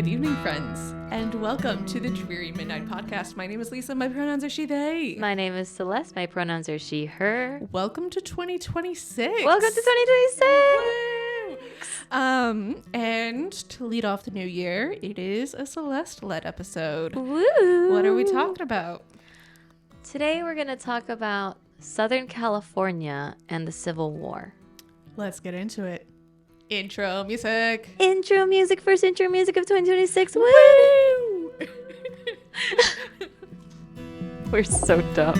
Good evening, friends, and welcome to the Dreary Midnight Podcast. My name is Lisa. My pronouns are she, they. My name is Celeste. My pronouns are she, her. Welcome to 2026. Welcome to 2026. And to lead off the new year, it is a Celeste-led episode. Woo! What are we talking about? Today we're going to talk about Southern California and the Civil War. Let's get into it. Intro music. Intro music, first intro music of 2026. Woo! We're so dumb.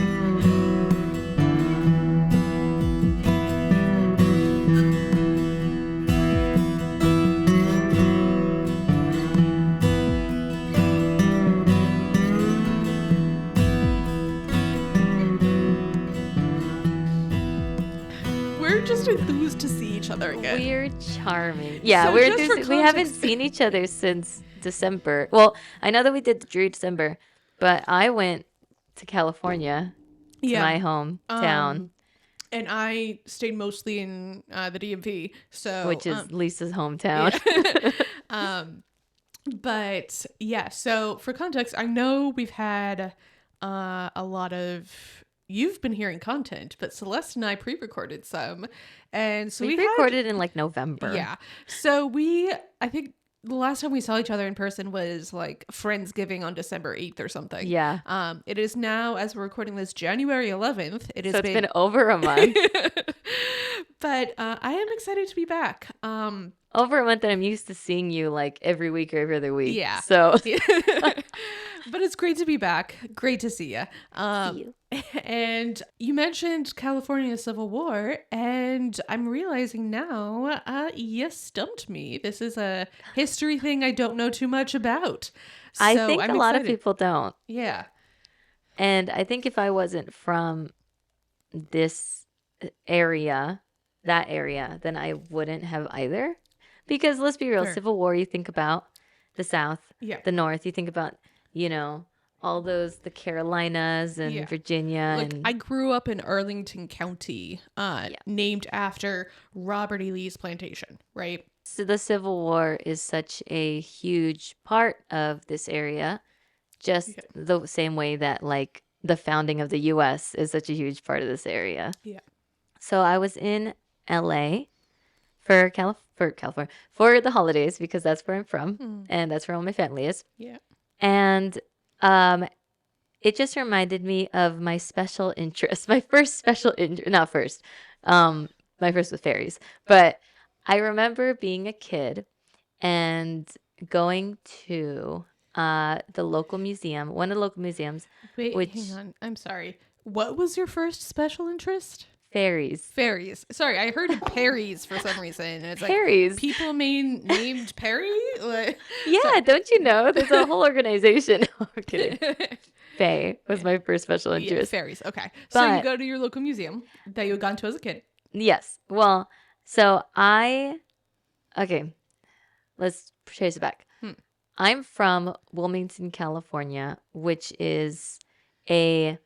We're just enthused to see each other again. We're charming. Yeah, So just for we haven't context- seen each other since December. Well, I know that we did the Dreary December, but I went to California, to my hometown, And I stayed mostly in the DMV, so which is Lisa's hometown. Yeah. But yeah, so for context, I know we've had a lot of you've been hearing content, but Celeste and I pre-recorded some, and so we had- recorded in like November. Yeah, so I think the last time we saw each other in person was like Friendsgiving on December 8th or something. Yeah. It is now, as we're recording this, January 11th. It has So it's been over a month. But I am excited to be back. Over a month, and I'm used to seeing you like every week or every other week. Yeah. So But it's great to be back. Great to see you. see you. And you mentioned California Civil War, and I'm realizing now you stumped me. This is a history thing I don't know too much about. I So think I'm a lot of excited. people don't. Yeah. And I think if I wasn't from this area, that area, then I wouldn't have either. Because let's be real, Fair. Civil War, you think about the South, Yeah. the North, you think about, all those, the Carolinas and Yeah. Virginia. Like, and I grew up in Arlington County, named after Robert E. Lee's plantation, right? So the Civil War is such a huge part of this area, just the same way that like the founding of the U.S. is such a huge part of this area. Yeah. So I was in L.A. for California for the holidays because that's where I'm from and that's where all my family is. Yeah. And it just reminded me of my special interest. My first special interest, not first. My first was fairies, but I remember being a kid and going to the local museum, one of the local museums, Wait, which hang on. I'm sorry. What was your first special interest? fairies. Fairies. Sorry, I heard Perry's for some reason. And it's Fairies. like people named Perry? Like, Yeah, don't you know? There's a whole organization. No, I'm kidding. Faye was my first special yeah, interest. fairies. Okay. So you But- go to your local museum that you had gone to as a kid. Yes. Well, so okay, let's trace it back. I'm from Wilmington, California, which is a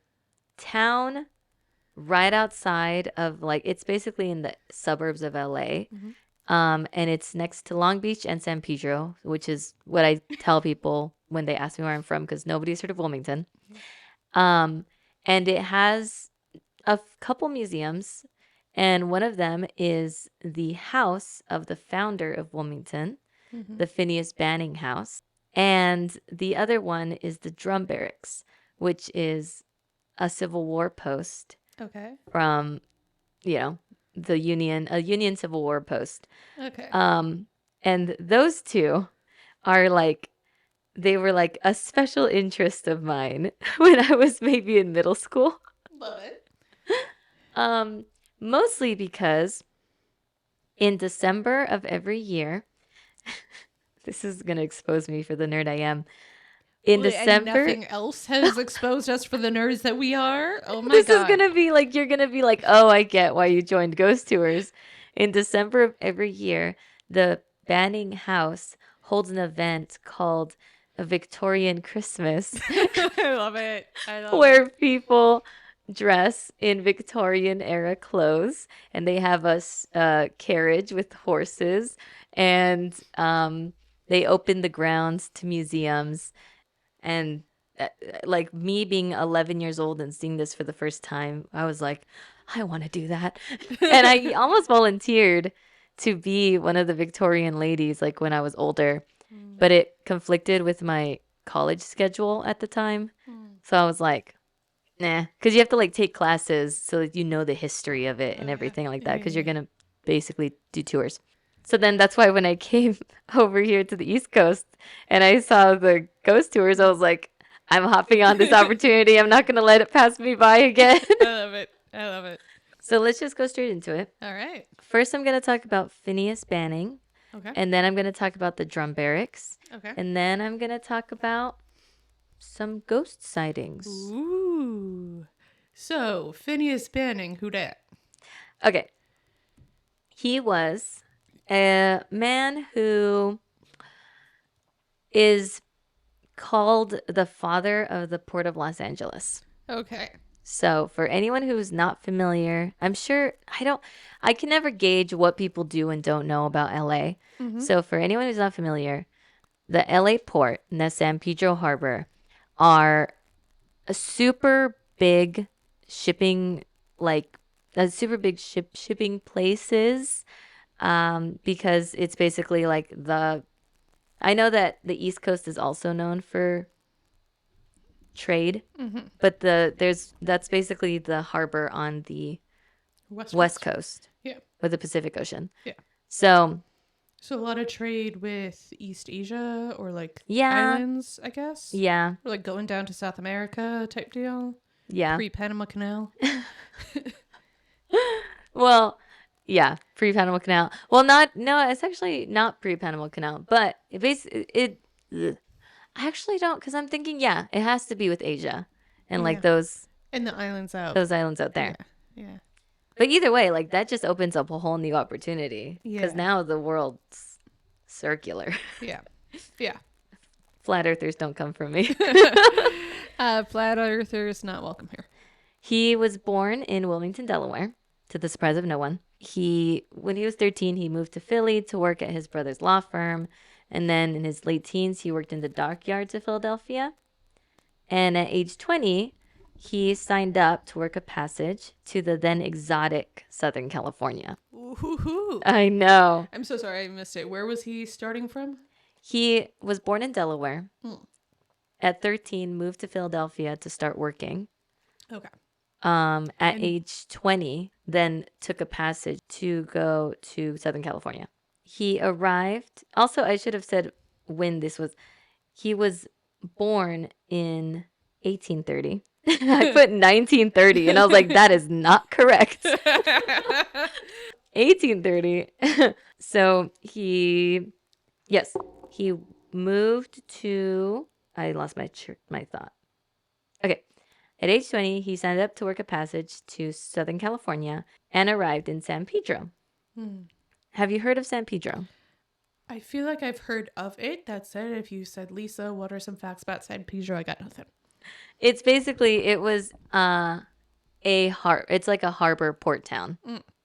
town right outside of it's basically in the suburbs of LA. And it's next to Long Beach and San Pedro, which is what I tell people when they ask me where I'm from because nobody's heard of Wilmington. And it has a couple museums, and one of them is the house of the founder of Wilmington, the Phineas Banning House. And the other one is the drum barracks, which is a Civil War post Okay. from, a Union Civil War post. Okay. And those two are they were like a special interest of mine when I was maybe in middle school. Love it. Mostly because in December of every year, this is going to expose me for the nerd I am. In And December, nothing else has exposed us for the nerds that we are. Oh my this god. is going to be like, you're going to be like, oh, I get why you joined Ghost Tours. In December of every year, the Banning House holds an event called a Victorian Christmas I love it. I love where people dress in Victorian era clothes and they have a carriage with horses and They opened the grounds to museums. And like me being 11 years old and seeing this for the first time, I was like, I want to do that. And I almost volunteered to be one of the Victorian ladies like when I was older, but it conflicted with my college schedule at the time. So I was like, nah, because you have to like take classes so that you know the history of it and everything like that, because you're going to basically do tours. So then that's why when I came over here to the East Coast and I saw the ghost tours, I was like, I'm hopping on this opportunity. I'm not going to let it pass me by again. I love it. I love it. So let's just go straight into it. All right. First, I'm going to talk about Phineas Banning. Okay. And then I'm going to talk about the drum barracks. Okay. And then I'm going to talk about some ghost sightings. Ooh. So, Phineas Banning, who dat? Okay. He was a man who is called the father of the Port of Los Angeles. Okay. So for anyone who's not familiar, I'm sure I can never gauge what people do and don't know about LA. Mm-hmm. So for anyone who's not familiar, the LA port and the San Pedro Harbor are a super big shipping, like a super big shipping places, because it's basically like I know that the East Coast is also known for trade, but that's basically the harbor on the West Coast. Yeah. With the Pacific Ocean. Yeah. So a lot of trade with East Asia or like yeah, islands, I guess. yeah, Or like going down to South America type deal. yeah. Pre-Panama Canal. Well, yeah, pre-Panama Canal. Well, it's actually not pre-Panama Canal, but ugh. I actually don't, because I'm thinking, yeah, it has to be with Asia and like those and the islands out. those islands out there. Yeah. But either way, like that just opens up a whole new opportunity, because Yeah. now the world's circular. Yeah. Yeah. Flat earthers don't come from me. Flat earthers not welcome here. He was born in Wilmington, Delaware, to the surprise of no one. When he was 13, he moved to Philly to work at his brother's law firm. And then in his late teens, he worked in the dockyards of Philadelphia. And at age 20, he signed up to work a passage to the then exotic Southern California. Ooh. I know. I'm so sorry I missed it. Where was he starting from? He was born in Delaware. At 13, moved to Philadelphia to start working. Okay. At age 20, then took a passage to go to Southern California. He arrived. Also, I should have said when this was. He was born in 1830. I put 1930, and I was like, that is not correct. 1830. So he moved to. I lost my thought. Okay. At age 20, he signed up to work a passage to Southern California and arrived in San Pedro. Have you heard of San Pedro? I feel like I've heard of it. That said, if you said, Lisa, what are some facts about San Pedro? I got nothing. It's basically, it was it's like a harbor port town.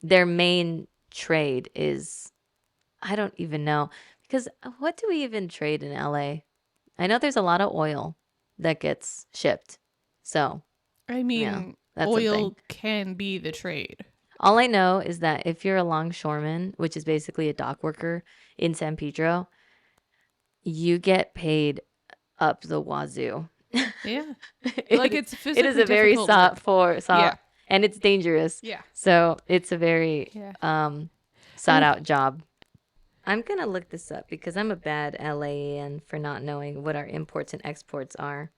Their main trade is, I don't even know, because what do we even trade in LA? I know there's a lot of oil that gets shipped. So, I mean, yeah, that's oil can be the trade. All I know is that if you're a longshoreman, which is basically a dock worker in San Pedro, you get paid up the wazoo. Yeah. Like it's physically it is a very yeah. And it's dangerous. Yeah. So it's a very sought out job. I'm going to look this up because I'm a bad LAan for not knowing what our imports and exports are.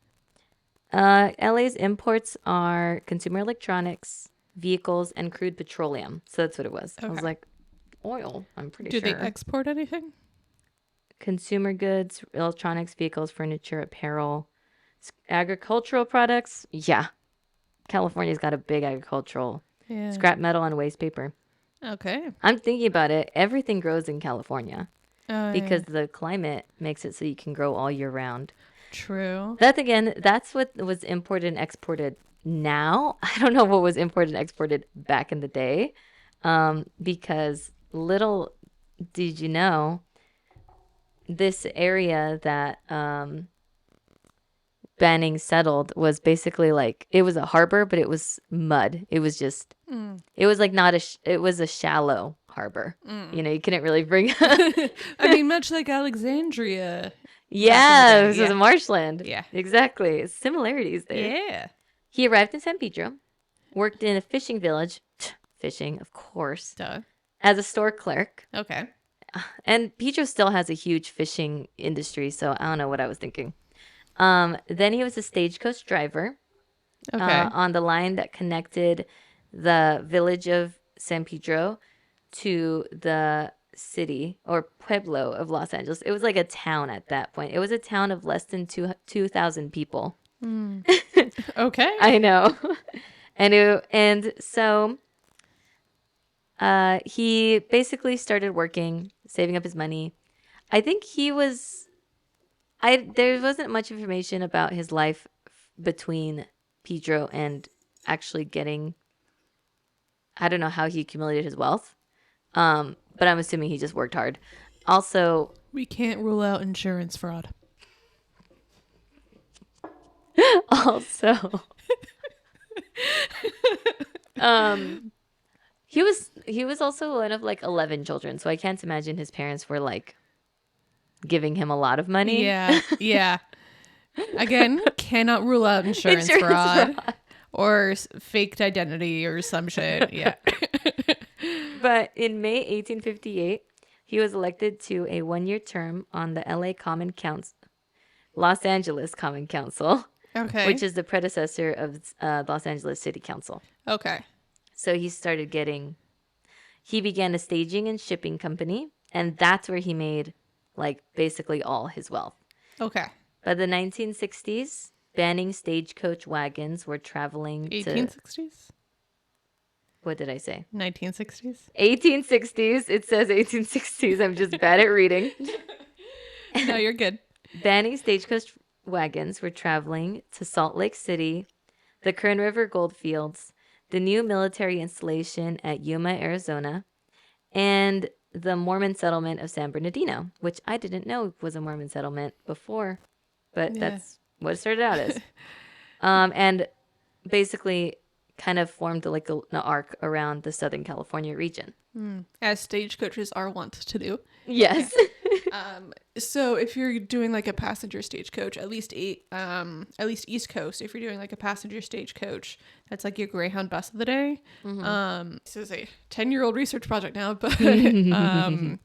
LA's imports are consumer electronics, vehicles, and crude petroleum. So that's what it was. Okay. I was like, oil, I'm pretty sure. Do they export anything? Consumer goods, electronics, vehicles, furniture, apparel, agricultural products. Yeah. California's got a big agricultural. Yeah. Scrap metal and waste paper. Okay. I'm thinking about it. Everything grows in California because the climate makes it so you can grow all year round. True. That's what was imported and exported now. I don't know what was imported and exported back in the day, because little did you know, this area that Banning settled was basically like it was a harbor, but it was mud. It was just it was like not it was a shallow harbor. You know, you couldn't really bring. I mean, much like Alexandria. Back in the Yeah, day, this was a marshland. Yeah. Exactly. Similarities there. Yeah. He arrived in San Pedro, worked in a fishing village, fishing, of course, Duh. as a store clerk. Okay. And Pedro still has a huge fishing industry, so I don't know what I was thinking. Then he was a stagecoach driver Okay. on the line that connected the village of San Pedro to the city or pueblo of Los Angeles. It was like a town at that point. It was a town of less than 2,000 people. Okay. I know. And so he basically started working, saving up his money. I think there wasn't much information about his life between Pedro and actually getting, I don't know how he accumulated his wealth. But I'm assuming he just worked hard. Also, We can't rule out insurance fraud. also, he was also one of like 11 children, so I can't imagine his parents were like giving him a lot of money. Yeah. Yeah. Again, cannot rule out insurance fraud or faked identity or some shit. Yeah. But in May 1858, he was elected to a 1-year term on the Los Angeles Common Council, Okay. which is the predecessor of Los Angeles City Council. Okay. So he began a staging and shipping company, and that's where he made like basically all his wealth. Okay. By the 1960s, Banning stagecoach wagons were traveling 1860s? What did I say? 1960s? 1860s. It says 1860s. I'm just bad at reading. No, you're good. Banning stagecoach wagons were traveling to Salt Lake City, the Kern River Goldfields, the new military installation at Yuma, Arizona, and the Mormon settlement of San Bernardino, which I didn't know was a Mormon settlement before, but that's what it started out as. And basically kind of formed like an arc around the Southern California region. As stagecoaches are wont to do. Yes. So if you're doing like a passenger stagecoach, at least East Coast, if you're doing like a passenger stagecoach, that's like your Greyhound bus of the day. This is a 10-year-old research project now, but when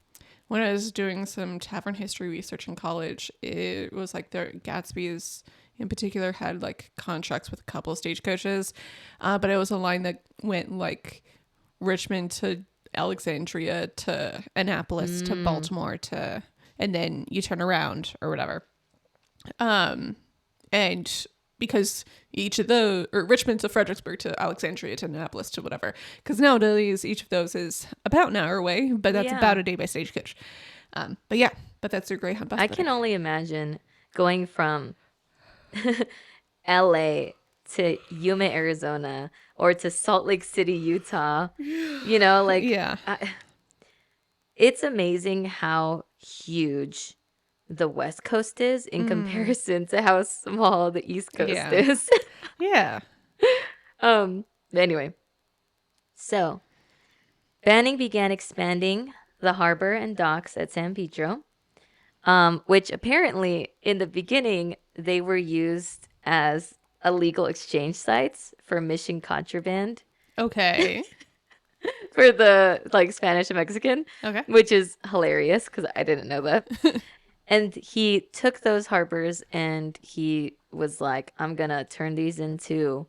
I was doing some tavern history research in college, it was like Gatsby's in particular had like contracts with a couple of stagecoaches, but it was a line that went like Richmond to Alexandria to Annapolis to Baltimore to, and then you turn around or whatever. And because each of those, or Richmond to Fredericksburg to Alexandria to Annapolis to whatever, because nowadays each of those is about an hour away, but that's about a day by stagecoach. But that's their Greyhound bus. I can only imagine going from LA to Yuma, Arizona, or to Salt Lake City, Utah. You know, like, it's amazing how huge the West Coast is in comparison to how small the East Coast is. Yeah. Anyway, so Banning began expanding the harbor and docks at San Pedro, which apparently in the beginning they were used as illegal exchange sites for mission contraband. Okay. For the like Spanish and Mexican. Okay. Which is hilarious because I didn't know that. And he took those harbors and he was like, I'm going to turn these into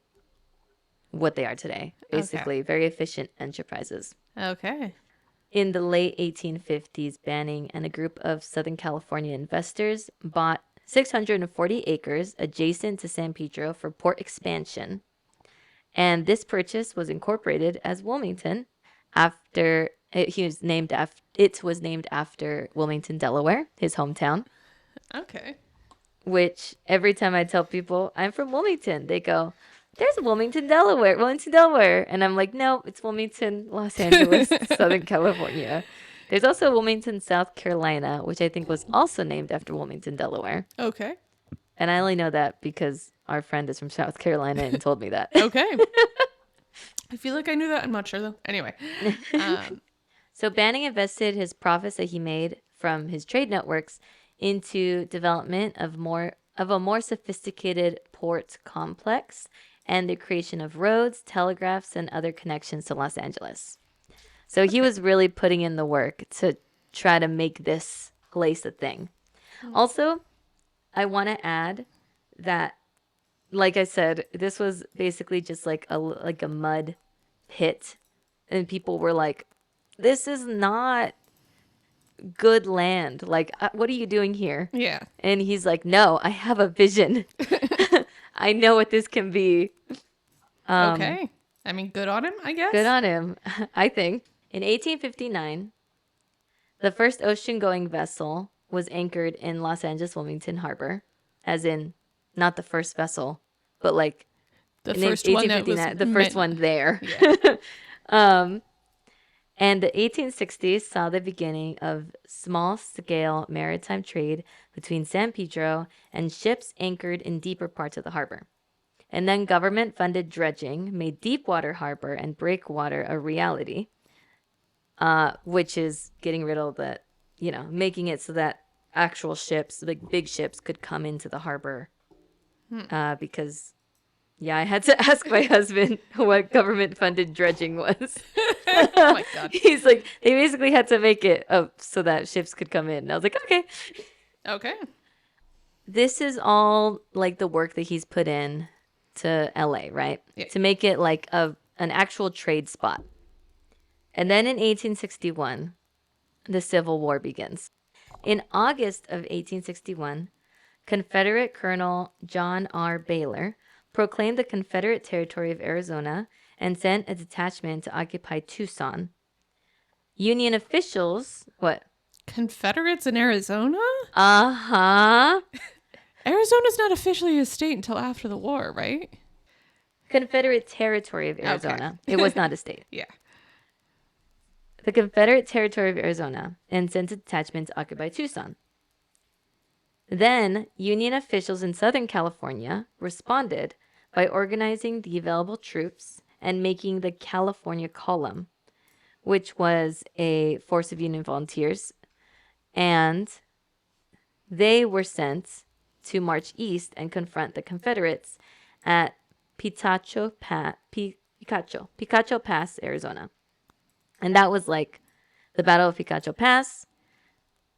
what they are today. Basically, very efficient enterprises. Okay. In the late 1850s, Banning and a group of Southern California investors bought 640 acres adjacent to San Pedro for port expansion. And this purchase was incorporated as Wilmington after it was named after Wilmington, Delaware, his hometown. Okay. Which every time I tell people I'm from Wilmington, they go, "There's Wilmington, Delaware." And I'm like, "No, it's Wilmington, Los Angeles, Southern California." There's also Wilmington, South Carolina, which I think was also named after Wilmington, Delaware. Okay. And I only know that because our friend is from South Carolina and told me that. Okay. I feel like I knew that. I'm not sure though. Anyway. So Banning invested his profits that he made from his trade networks into development of a more sophisticated port complex and the creation of roads, telegraphs, and other connections to Los Angeles. So he was really putting in the work to try to make this place a thing. Also, I want to add that, like I said, this was basically just like a mud pit, and people were like, "This is not good land. Like, what are you doing here?" Yeah. And he's like, "No, I have a vision. I know what this can be." Okay. I mean, good on him, I guess. Good on him, I think. In 1859, the first ocean-going vessel was anchored in Los Angeles Wilmington Harbor, as in not the first vessel, but like The in first one that was 1859, the first one there. Yeah. And the 1860s saw the beginning of small-scale maritime trade between San Pedro and ships anchored in deeper parts of the harbor. And then government-funded dredging made Deepwater Harbor and Breakwater a reality, which is getting rid of the, making it so that actual ships, like big ships, could come into the harbor. Because, yeah, I had to ask my husband what government-funded dredging was. Oh my God. He's like, they basically had to make it so that ships could come in. And I was like, okay. Okay. This is all like the work that he's put in to LA, right? Yeah. To make it like an actual trade spot. And then in 1861, the Civil War begins. In August of 1861, Confederate Colonel John R. Baylor proclaimed the Confederate territory of Arizona and sent a detachment to occupy Tucson. Union officials, what? Confederates in Arizona? Uh-huh. Arizona's not officially a state until after the war, right? Confederate territory of Arizona. Okay. It was not a state. Yeah. The Confederate territory of Arizona and sent a detachment to occupy Tucson. Then, Union officials in Southern California responded by organizing the available troops and making the California Column, which was a force of Union volunteers, and they were sent to march east and confront the Confederates at Picacho Pass, Arizona. And that was like the Battle of Picacho Pass,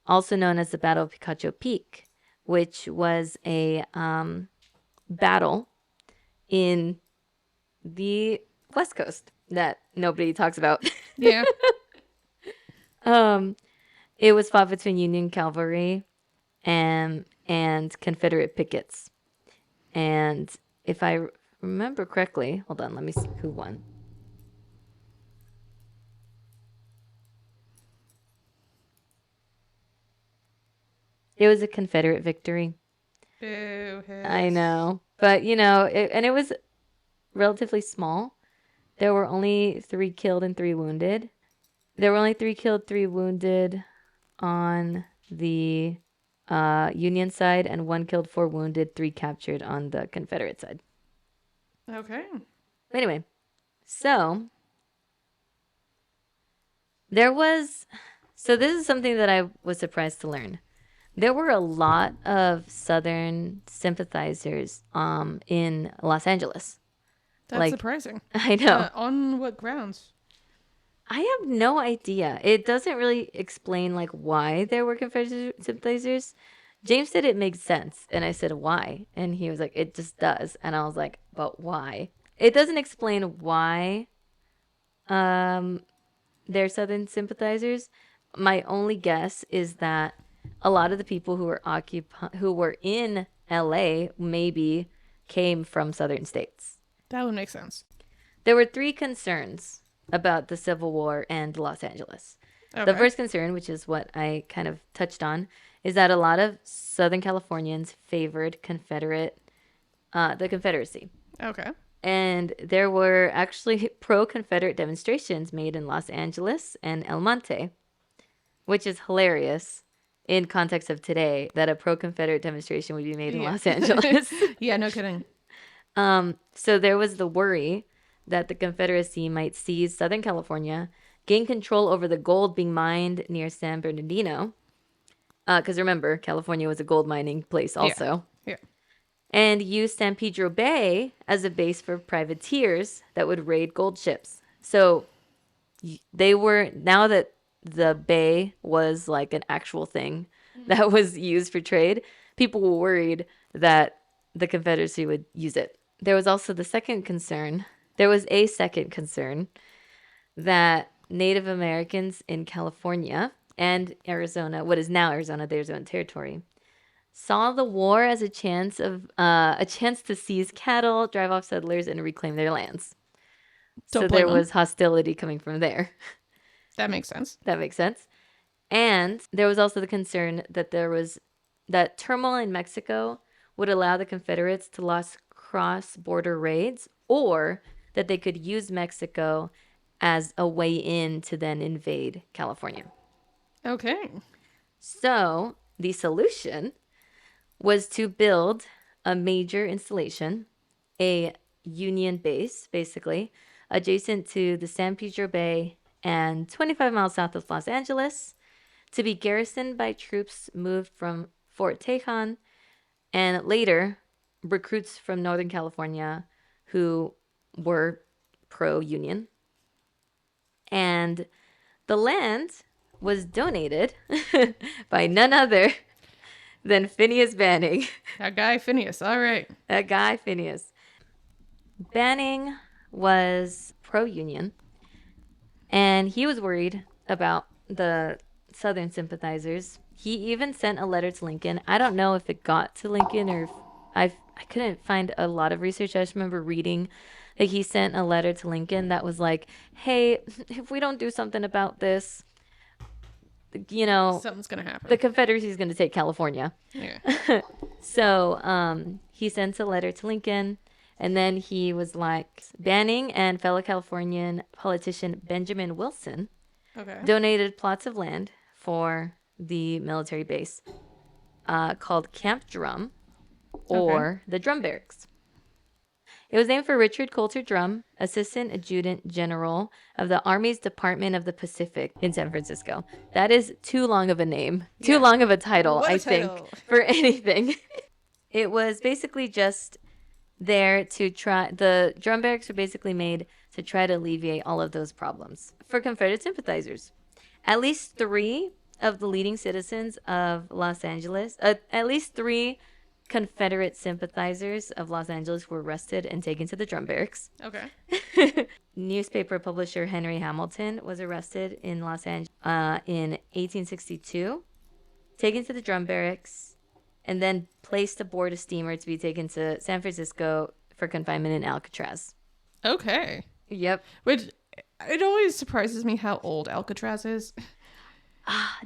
also known as the Battle of Picacho Peak, which was a battle in the West Coast that nobody talks about. Yeah. It was fought between Union cavalry and Confederate pickets. And if I remember correctly, hold on, let me see who won. It was a Confederate victory. Boo. I know. But, it was relatively small. There were only 3 killed and 3 wounded. There were only 3 killed, 3 wounded on the Union side, and 1 killed, 4 wounded, 3 captured on the Confederate side. Okay. Anyway, so this is something that I was surprised to learn. There were a lot of Southern sympathizers in Los Angeles. That's surprising. I know. On what grounds? I have no idea. It doesn't really explain like why there were Confederate sympathizers. James said it makes sense, and I said why, and he was like, it just does, and I was like, but why? It doesn't explain why they're Southern sympathizers. My only guess is that a lot of the people who were in LA maybe came from Southern states. That would make sense. There were 3 concerns about the Civil War and Los Angeles. Okay. The first concern, which is what I kind of touched on, is that a lot of Southern Californians favored the Confederacy. Okay. And there were actually pro-Confederate demonstrations made in Los Angeles and El Monte. which is hilarious in context of today that a pro-Confederate demonstration would be made in Yeah. Los Angeles. Yeah, no kidding. So there was the worry that the Confederacy might seize Southern California, gain control over the gold being mined near San Bernardino. Because remember, California was a gold mining place Yeah. also. Yeah. And use San Pedro Bay as a base for privateers that would raid gold ships. So they were, now that the bay was like an actual thing that was used for trade, people were worried that the Confederacy would use it. There was also the second concern. There was a second concern that Native Americans in California and Arizona, what is now Arizona, their own territory, saw the war as a chance to seize cattle, drive off settlers, and reclaim their lands. Don't So blame there them. was hostility coming from there. That makes sense. That makes sense. And there was also the concern that turmoil in Mexico would allow the Confederates to launch cross-border raids, or that they could use Mexico as a way in to then invade California. Okay. So the solution was to build a major installation, a Union base, basically, adjacent to the San Pedro Bay and 25 miles south of Los Angeles, to be garrisoned by troops moved from Fort Tejon and later recruits from Northern California who were pro-Union. And the land was donated by none other than Phineas Banning. That guy Phineas. All right. That guy, Phineas. Banning was pro-Union, and he was worried about the Southern sympathizers. He even sent a letter to Lincoln. I don't know if it got to Lincoln or if I couldn't find a lot of research. I just remember reading that he sent a letter to Lincoln that was like, hey, if we don't do something about this, Something's gonna happen. the Confederacy is going to take California. Yeah. So he sent a letter to Lincoln, and then he was like, Banning and fellow Californian politician Benjamin Wilson Okay. donated plots of land for the military base called Camp Drum or the Drum Barracks. It was named for Richard Coulter Drum, Assistant Adjutant General of the Army's Department of the Pacific in San Francisco. That is too long of a name, too long of a title, What a I think, title. for anything. It was basically just there to try, the drum barracks were basically made to try to alleviate all of those problems for Confederate sympathizers. At least 3 of the leading citizens of Los Angeles, at least 3 Confederate sympathizers of Los Angeles were arrested and taken to the drum barracks. Okay. Newspaper publisher Henry Hamilton was arrested in Los Angeles in 1862, taken to the drum barracks, and then placed aboard a steamer to be taken to San Francisco for confinement in Alcatraz. Okay. Yep. Which it always surprises me how old Alcatraz is.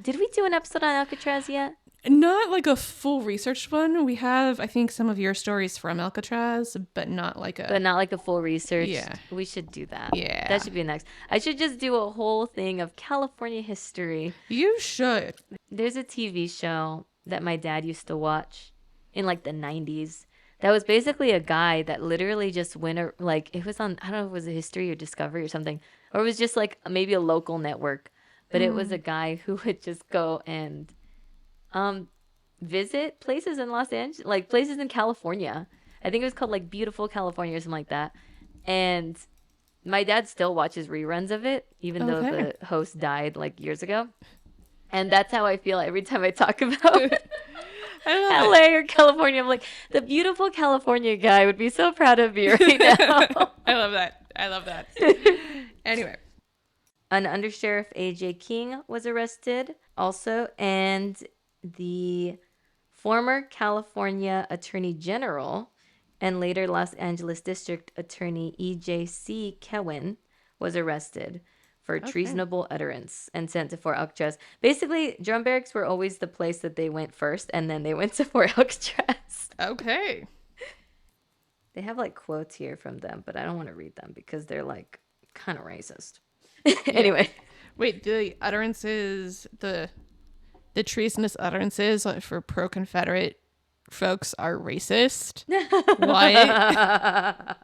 Did we do an episode on Alcatraz yet? Not like a full researched one. We have, I think, some of your stories from Alcatraz, but not like a. But not like a full research. Yeah. We should do that. Yeah. That should be next. I should just do a whole thing of California history. You should. There's a TV show that my dad used to watch in like the 90s. That was basically a guy that literally just went, like, it was on, I don't know if it was a History or Discovery or something. Or it was just like maybe a local network. But it was a guy who would just go and visit places in Los Angeles, like places in California. I think it was called like Beautiful California or something like that. And my dad still watches reruns of it, even though the host died like years ago. And that's how I feel every time I talk about LA or California. I'm like, the beautiful California guy would be so proud of me right now. I love that. I love that. Anyway. An undersheriff, A.J. King, was arrested also, and the former California Attorney General and later Los Angeles District Attorney E.J.C. Cowan was arrested for treasonable utterance and sent to Fort Alcatraz. Basically, drum barracks were always the place that they went first, and then they went to Fort Alcatraz. Okay. They have like quotes here from them, but I don't want to read them because they're like kind of racist. Anyway. Wait, the utterances, the treasonous utterances for pro-Confederate folks are racist. What?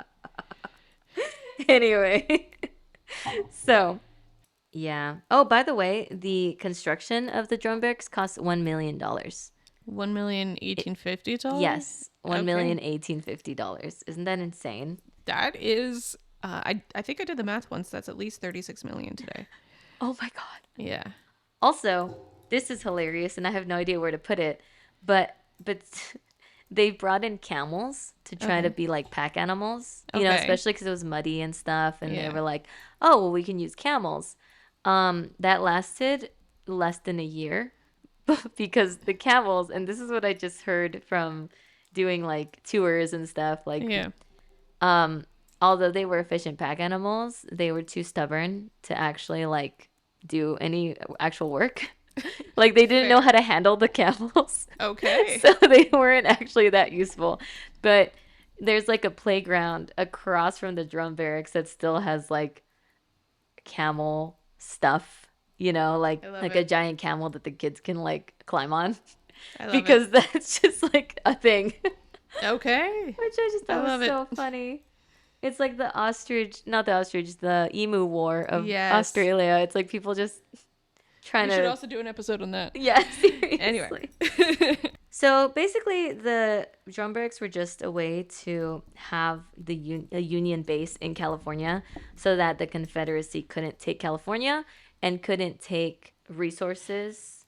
Anyway, so yeah. Oh, by the way, the construction of the drum barracks cost $1 million. $1,018,50? Yes, one Okay. million $1,850. Isn't that insane? That is I think I did the math once. That's at least 36 million today. Oh my God. Yeah. Also, this is hilarious, and I have no idea where to put it, but they brought in camels to try to Okay. be like pack animals, Okay. especially because it was muddy and stuff, and they Yeah. were like, "Oh, well, we can use camels." That lasted less than a year because the camels, and this is what I just heard from doing like tours and stuff, like Yeah. um, although they were efficient pack animals, they were too stubborn to actually like do any actual work. Like they didn't know how Fair. to handle the camels. Okay. So they weren't actually that useful. But there's like a playground across from the drum barracks that still has like camel stuff, I love like a it. giant camel that the kids can like climb on I love it. because that's just like a thing, Okay. which I just I thought was love it. so funny. It's like the ostrich, not the ostrich, the emu war of Yes. Australia. It's like people just trying We should to, also do an episode on that. yeah, Anyway. seriously. So basically, the drum barracks were just a way to have a Union base in California so that the Confederacy couldn't take California and couldn't take resources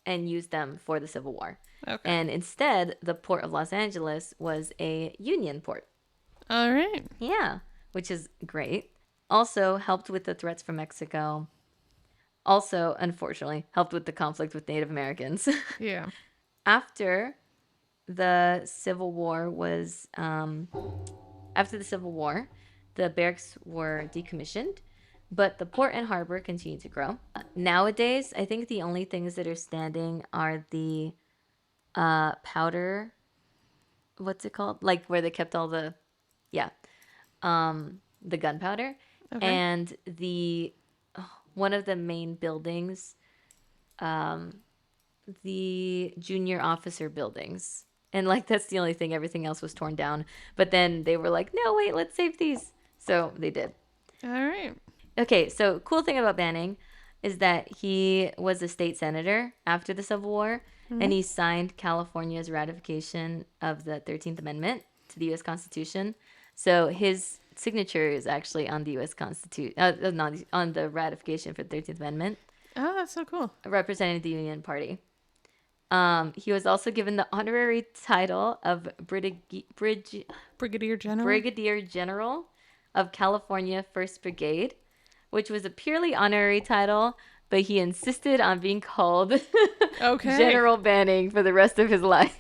and use them for the Civil War. Okay. And instead, the port of Los Angeles was a Union port. All right. Yeah, which is great. Also helped with the threats from Mexico. Also, unfortunately, helped with the conflict with Native Americans. Yeah. After the Civil War after the Civil War, the barracks were decommissioned, but the port and harbor continued to grow. Nowadays, I think the only things that are standing are the powder. What's it called? Like where they kept all the, yeah, the gunpowder, Okay. and the one of the main buildings, the junior officer buildings. And like that's the only thing, everything else was torn down. But then they were like, no, wait, let's save these. So they did. All right. Okay, so cool thing about Banning is that he was a state senator after the Civil War, and he signed California's ratification of the 13th Amendment to the US Constitution. So his signature is actually on the US Constitution, not on the ratification for the 13th Amendment, Oh, that's so cool. representing the Union Party. He was also given the honorary title of Brigadier General. Brigadier General of California 1st Brigade, which was a purely honorary title, but he insisted on being called Okay. General Banning for the rest of his life.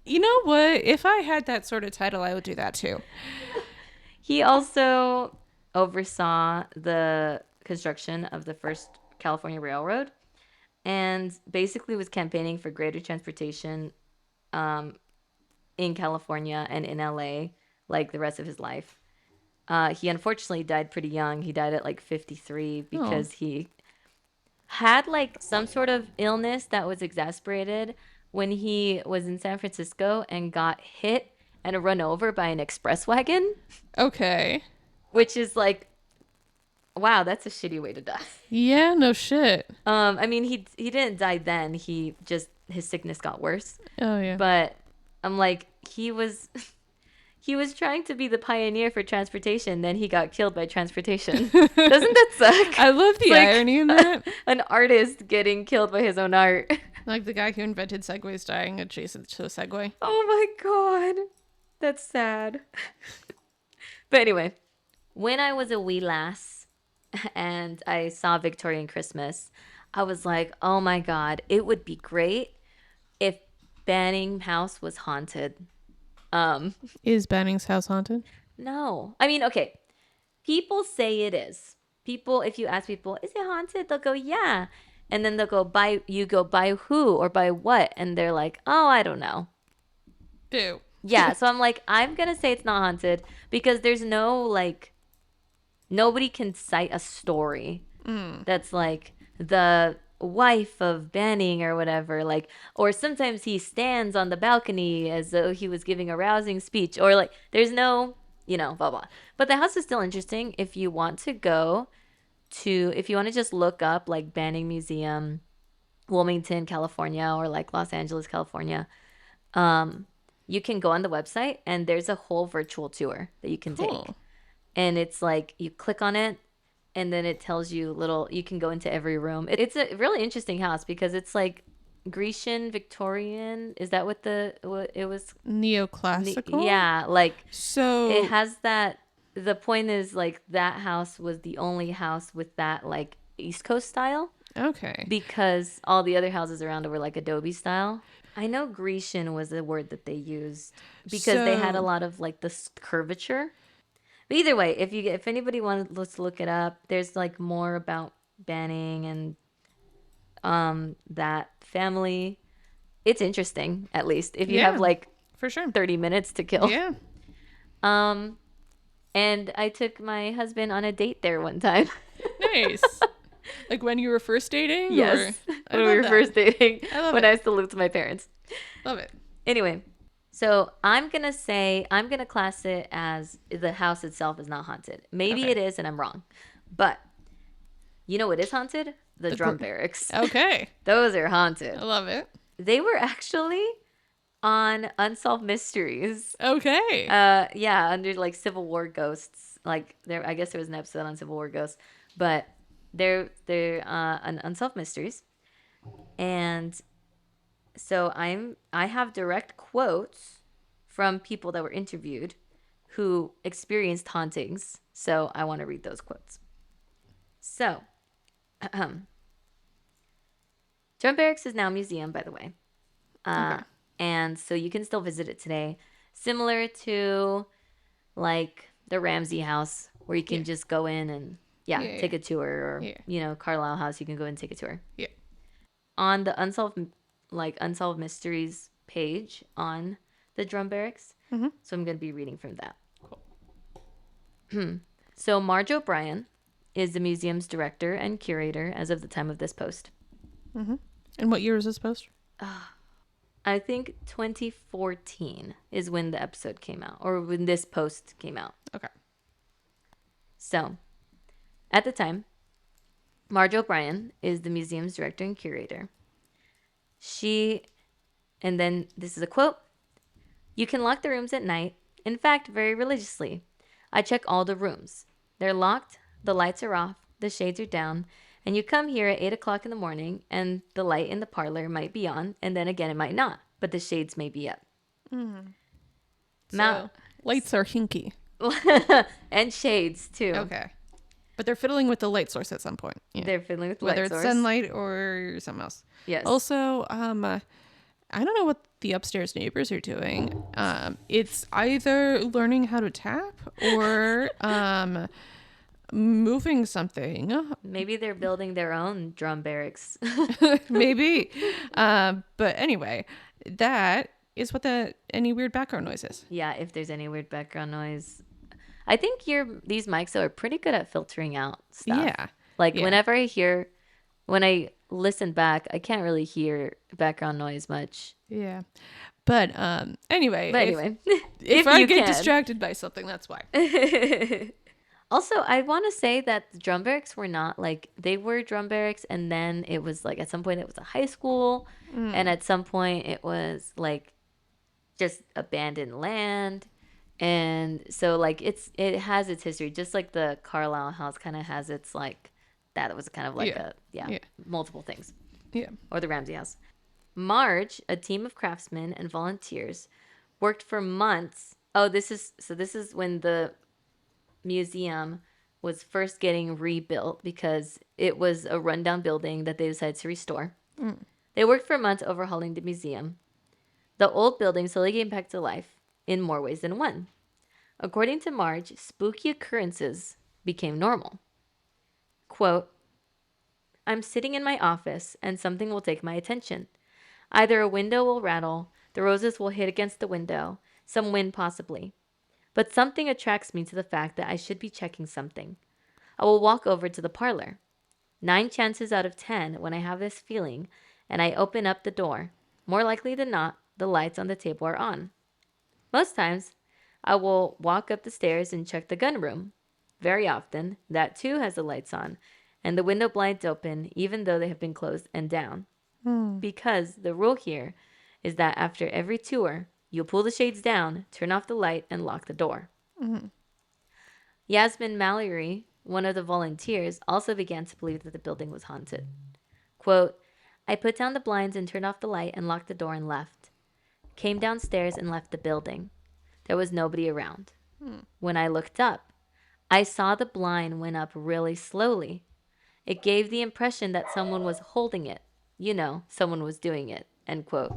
You know what? If I had that sort of title, I would do that too. He also oversaw the construction of the first California Railroad and basically was campaigning for greater transportation in California and in LA like the rest of his life. He unfortunately died pretty young. He died at like 53 because he had like some sort of illness that was exacerbated when he was in San Francisco and got hit and run over by an express wagon, Okay. which is like, wow, that's a shitty way to die. Yeah, no shit. I mean, he didn't die then. He just his sickness got worse. Oh, yeah. But I'm like, he was trying to be the pioneer for transportation, then he got killed by transportation. Doesn't that suck? I love the It's like irony in that. an artist getting killed by his own art. Like the guy who invented Segways dying adjacent to a Segway. Oh my god. That's sad. But anyway, when I was a wee lass and I saw Victorian Christmas, I was like, oh my god, it would be great if Banning House was haunted. Is Banning's house haunted? No. I mean, okay. People say it is. People, if you ask people, is it haunted? They'll go, yeah. And then they'll go, by who or by what? And they're like, oh, I don't know. Boo. Yeah. So I'm like, I'm going to say it's not haunted because there's no, like, nobody can cite a story that's like the wife of Banning or whatever, like, or sometimes he stands on the balcony as though he was giving a rousing speech, or like there's no, blah blah. But the house is still interesting if you want to go to, if you want to just look up like Banning Museum, Wilmington, California, or like Los Angeles, California. You can go on the website and there's a whole virtual tour that you can take. Cool. And it's like you click on it and then it tells you you can go into every room. It's a really interesting house because it's like Grecian, Victorian. Is that what it was? Neoclassical? Yeah, like it So, has that. The point is like that house was the only house with that like East Coast style okay. because all the other houses around it were like Adobe style. I know Grecian was the word that they used because they had a So, lot of like this curvature. But either way, if anybody wants to look it up, there's like more about Banning and that family. It's interesting, at least if you have yeah, like for sure. 30 minutes to kill. Yeah. Um, and I took my husband on a date there one time. Nice. Like when you were first dating? Or Yes, I when we love were that. first dating, I love when it. I still lived with my parents. Love it. Anyway, so I'm gonna class it as the house itself is not haunted. Maybe Okay. it is, and I'm wrong. But you know what is haunted? The The drum barracks. Okay. Those are I haunted. love it. They were actually on Unsolved Mysteries. Okay. Yeah, under like Civil War ghosts. Like there, I guess there was an episode on Civil War ghosts, but they're on Unsolved Mysteries, and so I have direct quotes from people that were interviewed who experienced hauntings. So I want to read those quotes. So, Drum Barracks is now a museum, by the way. Okay. And so you can still visit it today. Similar to like the Ramsey House, where you Yeah. can just go in and, yeah, Yeah. take a tour, or, Yeah. Carlisle House, you can go and take a tour. Yeah. On the Unsolved Mysteries page on the Drum Barracks. Mm-hmm. So I'm going to be reading from that. Cool. So Marge O'Brien is the museum's director and curator as of the time of this post. Mm-hmm. And what year was this post? I think 2014 is when the episode came out, or when this post came out. Okay. So, at the time, Marge O'Brien is the museum's director and curator. And then this is a quote: "You can lock the rooms at night, in fact, very religiously. I check all the rooms. They're locked, the lights are off, the shades are down, and you come here at 8 o'clock in the morning, and the light in the parlor might be on, and then again it might not, but the shades may be up." So, lights are hinky. And shades, too. Okay. But they're fiddling with the light source at some point. Yeah. They're fiddling with Whether light it's source. sunlight or something else. Yes. Also, I don't know what the upstairs neighbors are doing. It's either learning how to tap or moving something. Maybe they're building their own drum barracks. Maybe. But anyway, that is what any weird background noise is. Yeah, if there's any weird background noise. I think these mics though are pretty good at filtering out stuff. Yeah. Like Yeah. when I listen back, I can't really hear background noise much. Yeah. But anyway. But anyway, if I get distracted by something, that's why. Also, I want to say that the drum barracks were not like, they were drum barracks, and then it was like at some point it was a high school, and at some point it was like just abandoned land. And so like it has its history, just like the Carlisle House kind of has its like that. It was kind of like Yeah. multiple things. Yeah. Or the Ramsey House. Marge, a team of craftsmen and volunteers, worked for months. Oh, this is when the museum was first getting rebuilt because it was a rundown building that they decided to restore. They worked for months overhauling the museum. The old building slowly came back to life in more ways than one. According to Marge, spooky occurrences became normal. Quote, "I'm sitting in my office and something will take my attention. Either a window will rattle, the roses will hit against the window, some wind possibly. But something attracts me to the fact that I should be checking something. I will walk over to the parlor. 9 chances out of 10, when I have this feeling and I open up the door, more likely than not, the lights on the table are on. Most times, I will walk up the stairs and check the gun room. Very often, that too has the lights on and the window blinds open, even though they have been closed and down. Because the rule here is that after every tour, you'll pull the shades down, turn off the light, and lock the door. Yasmin Mallory, one of the volunteers, also began to believe that the building was haunted. Quote, I put down the blinds and turned off the light and locked the door and left. Came downstairs and left the building. There was nobody around. When I looked up, I saw the blind went up really slowly. It gave the impression that someone was holding it. You know, someone was doing it. End quote.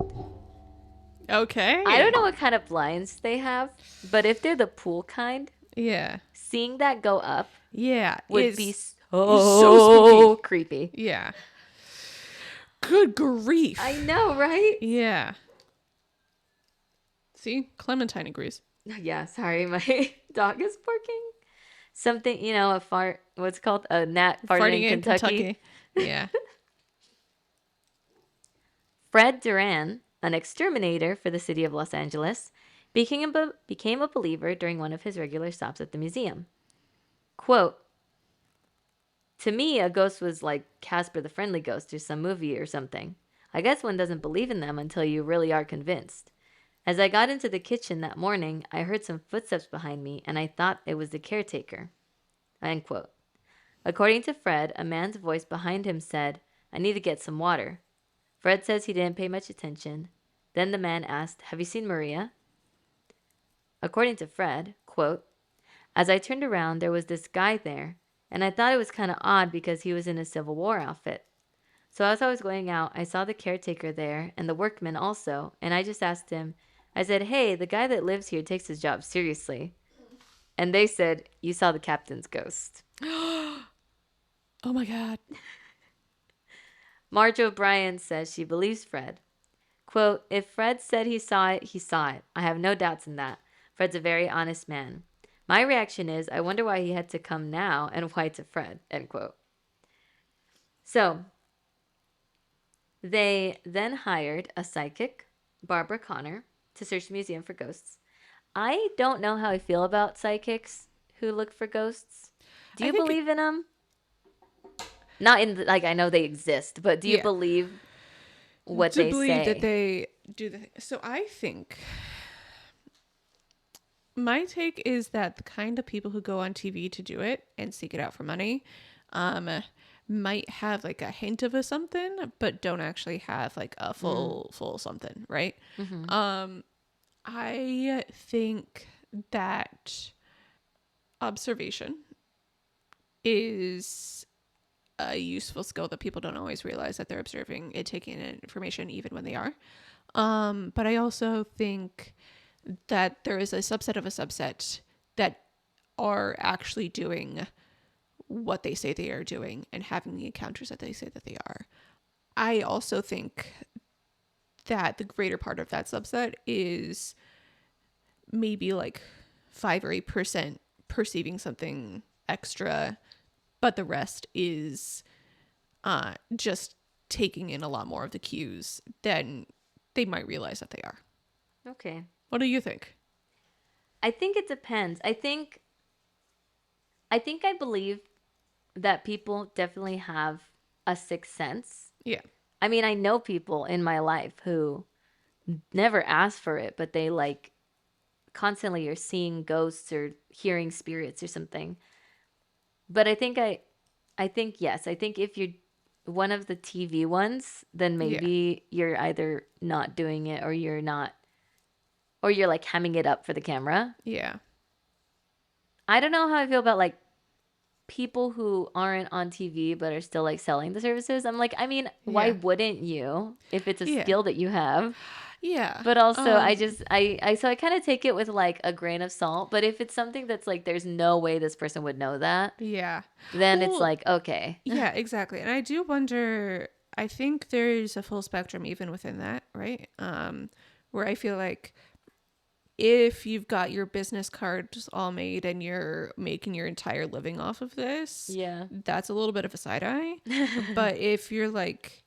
Okay. I don't know what kind of blinds they have, but if they're the pool kind, Yeah. seeing that go up Yeah. would be so spooky. creepy. Yeah. Good grief. I know, right? Yeah. See? Clementine agrees. Yeah, sorry, my dog is barking. Something, you know, a fart, what's it called? A gnat farting in Kentucky. Yeah. Fred Duran, an exterminator for the city of Los Angeles, became a believer during one of his regular stops at the museum. Quote, to me, a ghost was like Casper the Friendly Ghost or some movie or something. I guess one doesn't believe in them until you really are convinced. As I got into the kitchen that morning, I heard some footsteps behind me, and I thought it was the caretaker. End quote. According to Fred, a man's voice behind him said, I need to get some water. Fred says he didn't pay much attention. Then the man asked, have you seen Maria? According to Fred, quote, as I turned around, there was this guy there, and I thought it was kind of odd because he was in a Civil War outfit. So as I was going out, I saw the caretaker there and the workmen also, and I just asked him, I said, hey, the guy that lives here takes his job seriously. And they said, you saw the captain's ghost. Oh my God. Marge O'Brien says she believes Fred. Quote, if Fred said he saw it, he saw it. I have no doubts in that. Fred's a very honest man. My reaction is, I wonder why he had to come now and why to Fred, end quote. So, they then hired a psychic, Barbara Connor, to search the museum for ghosts. I don't know how I feel about psychics who look for ghosts. Do you believe in them? Not in, like, I know they exist, but do you believe what they say? Believe that they do the thing. So I think my take is that the kind of people who go on TV to do it and seek it out for money might have like a hint of a something, but don't actually have like a full something, right? I think that observation is a useful skill that people don't always realize that they're observing and taking in information even when they are. But I also think that there is a subset of a subset that are actually doing what they say they are doing and having the encounters that they say that they are. I also think that the greater part of that subset is maybe like 5 or 8% perceiving something extra, but the rest is just taking in a lot more of the cues than they might realize that they are. Okay. What do you think? I think it depends. I think I believe that people definitely have a sixth sense. Yeah. I mean, I know people in my life who never ask for it, but they like constantly are seeing ghosts or hearing spirits or something. But I think yes. I think if you're one of the TV ones, then maybe you're either not doing it or you're not, or you're like hamming it up for the camera. Yeah. I don't know how I feel about like people who aren't on TV but are still like selling the services. I'm like, I mean, why wouldn't you if it's a skill that you have? Yeah. But also so I kind of take it with like a grain of salt. But if it's something that's like there's no way this person would know that. Yeah. Then it's like, okay. Yeah, exactly. And I do wonder, I think there's a full spectrum even within that, right? Where I feel like if you've got your business cards all made and you're making your entire living off of this, Yeah. that's a little bit of a side eye. But if you're like,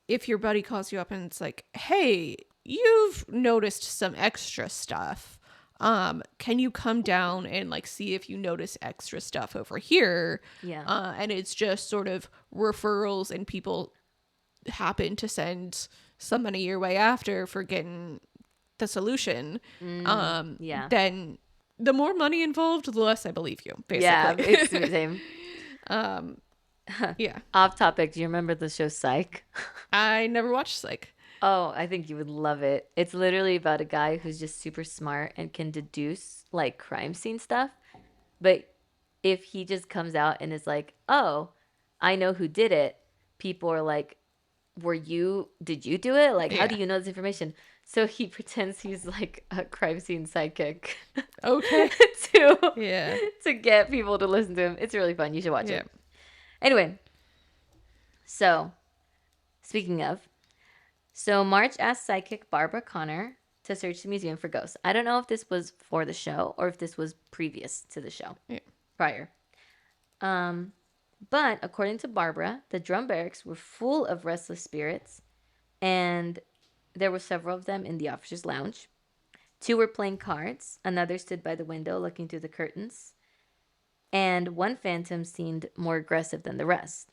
if your buddy calls you up and it's like, hey, you've noticed some extra stuff. Can you come down and like see if you notice extra stuff over here? Yeah. And it's just sort of referrals and people happen to send some money your way after for getting the solution. Yeah. Then the more money involved, the less I believe you, Yeah, basically. it's the same. Yeah. Off topic, do you remember the show Psych? I never watched Psych. Oh, I think you would love it. It's literally about a guy who's just super smart and can deduce like crime scene stuff. But if he just comes out and is like, "Oh, I know who did it," people are like, did you do it? Like, how do Yeah. you know this information? So he pretends he's like a crime scene psychic Okay. to Yeah. to get people to listen to him. It's really fun. You should watch Yeah. it. Anyway, so speaking of, so March asked psychic Barbara Connor to search the museum for ghosts. I don't know if this was for the show or if this was previous to the show, Yeah. prior. But according to Barbara, the drum barracks were full of restless spirits, and there were several of them in the officers' lounge. Two were playing cards, another stood by the window looking through the curtains, and one phantom seemed more aggressive than the rest.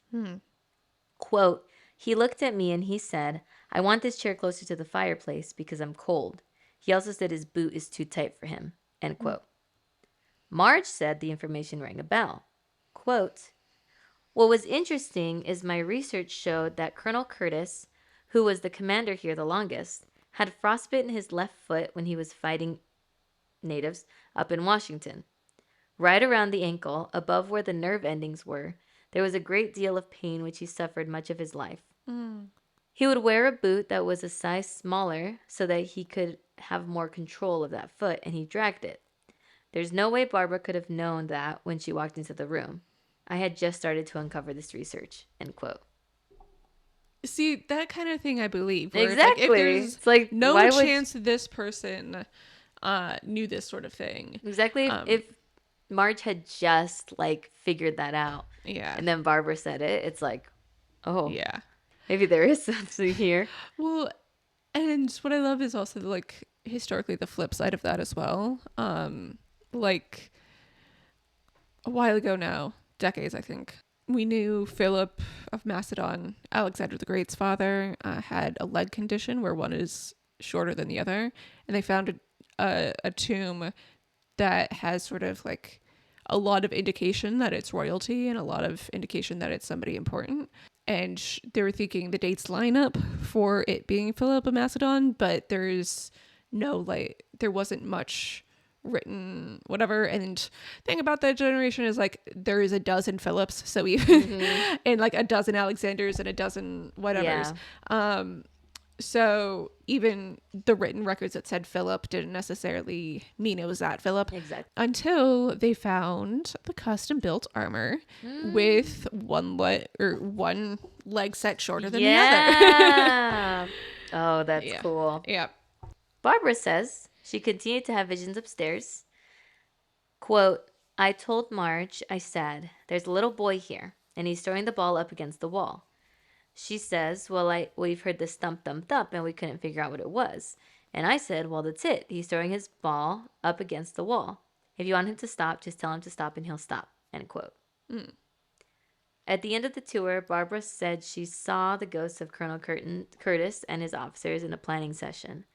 Quote, he looked at me and he said, I want this chair closer to the fireplace because I'm cold. He also said his boot is too tight for him. End quote. Marge said the information rang a bell. Quote, what was interesting is my research showed that Colonel Curtis, who was the commander here the longest, had frostbite in his left foot when he was fighting natives up in Washington. Right around the ankle, above where the nerve endings were, there was a great deal of pain which he suffered much of his life. He would wear a boot that was a size smaller so that he could have more control of that foot, and he dragged it. There's no way Barbara could have known that when she walked into the room. I had just started to uncover this research. End quote. See, that kind of thing I believe. Where Exactly. It's like, if there's no why would chance this person knew this sort of thing. exactly if Marge had just like figured that out, Yeah. and then Barbara said it, it's like, oh, Yeah. maybe there is something here. Well, and what I love is also like historically the flip side of that as well. Like a while ago now, decades I think, we knew Philip of Macedon, Alexander the Great's father, had a leg condition where one is shorter than the other, and they found a tomb that has sort of like a lot of indication that it's royalty and a lot of indication that it's somebody important. And they were thinking the dates line up for it being Philip of Macedon, but there's no like, there wasn't much written whatever. And thing about that generation is like there is a dozen Philips, so even and like a dozen Alexanders and a dozen whatevers. Yeah. So even the written records that said Philip didn't necessarily mean it was that Philip. Exactly. Until they found the custom built armor with one leg set shorter than the other. Oh, that's Yeah. cool. Yeah. Barbara says she continued to have visions upstairs. Quote, I told Marge, I said, there's a little boy here, and he's throwing the ball up against the wall. She says, we've heard this thump, thump, thump, and we couldn't figure out what it was. And I said, well, that's it. He's throwing his ball up against the wall. If you want him to stop, just tell him to stop and he'll stop. End quote. At the end of the tour, Barbara said she saw the ghosts of Colonel Curtis and his officers in a planning session.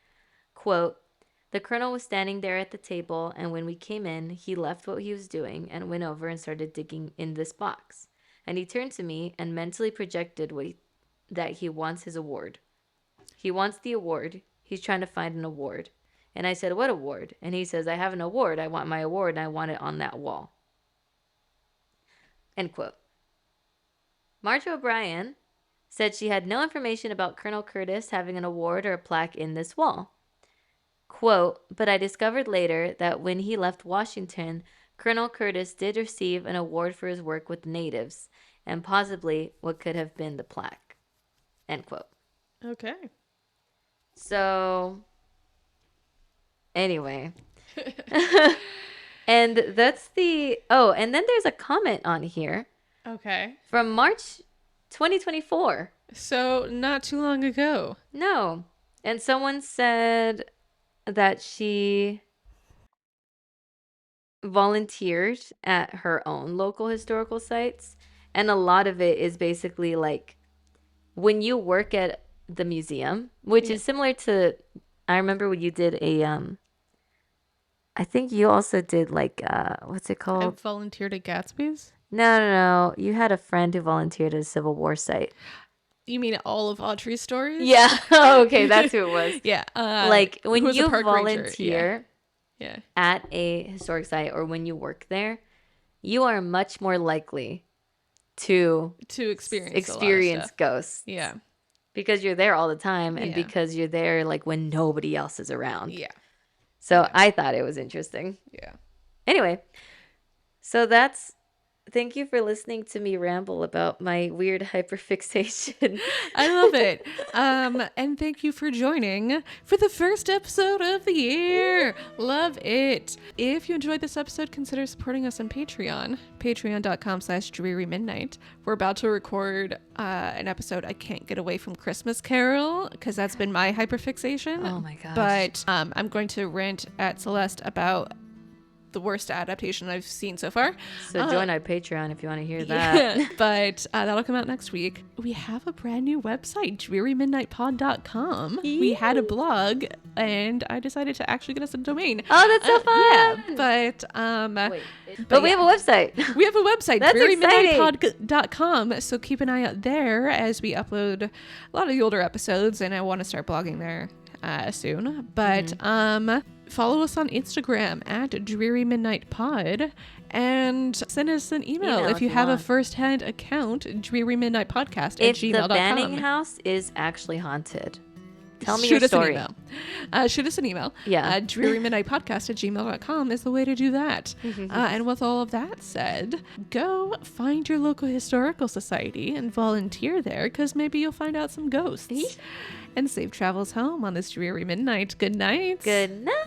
Quote, the colonel was standing there at the table, and when we came in, he left what he was doing and went over and started digging in this box. And he turned to me and mentally projected that he wants his award. He wants the award. He's trying to find an award. And I said, what award? And he says, I have an award. I want my award, and I want it on that wall. End quote. Marge O'Brien said she had no information about Colonel Curtis having an award or a plaque in this wall. Quote, but I discovered later that when he left Washington, Colonel Curtis did receive an award for his work with natives, and possibly what could have been the plaque. End quote. Okay. So, Anyway. And that's and then there's a comment on here Okay. from March 2024. So not too long ago. No. And someone said that she volunteered at her own local historical sites. And a lot of it is basically like when you work at the museum, which is similar to, I remember when you did I think you also did like, what's it I called? volunteered at Gatsby's. No. You had a friend who volunteered at a Civil War site. You mean all of Audrey's stories? Yeah. Okay, that's who it was. Yeah. Like when who was a you park ranger. volunteer Yeah. at a historic site or when you work there, you are much more likely to experience a lot of stuff. ghosts. Yeah. Because you're there all the time and Yeah. because you're there like when nobody else is around. Yeah. So I thought it was interesting. Yeah. Anyway, so thank you for listening to me ramble about my weird hyperfixation. I love it. And thank you for joining for the first episode of the year. Love it. If you enjoyed this episode, consider supporting us on Patreon. Patreon.com/drearymidnight. We're about to record an episode, I Can't Get Away from Christmas Carol, because that's been my hyperfixation. Oh my gosh. But I'm going to rant at Celeste about the worst adaptation I've seen so far. So join our Patreon if you want to hear that. Yeah, but that'll come out next week. We have a brand new website, drearymidnightpod.com. We had a blog, and I decided to actually get us a domain. Oh, that's so fun. Yeah, but we have a website. We have a website, That's drearymidnightpod.com. So keep an eye out there as we upload a lot of the older episodes, and I want to start blogging there soon. But follow us on Instagram at drearymidnightpod and send us an email if you have a first-hand account, drearymidnightpodcast@gmail.com. If the Banning house is actually haunted, tell me Shoot your story. Shoot us an email. Yeah. drearymidnightpodcast@gmail.com is the way to do that. And with all of that said, go find your local historical society and volunteer there, because maybe you'll find out some ghosts. And safe travels home on this dreary midnight. Good night. Good night.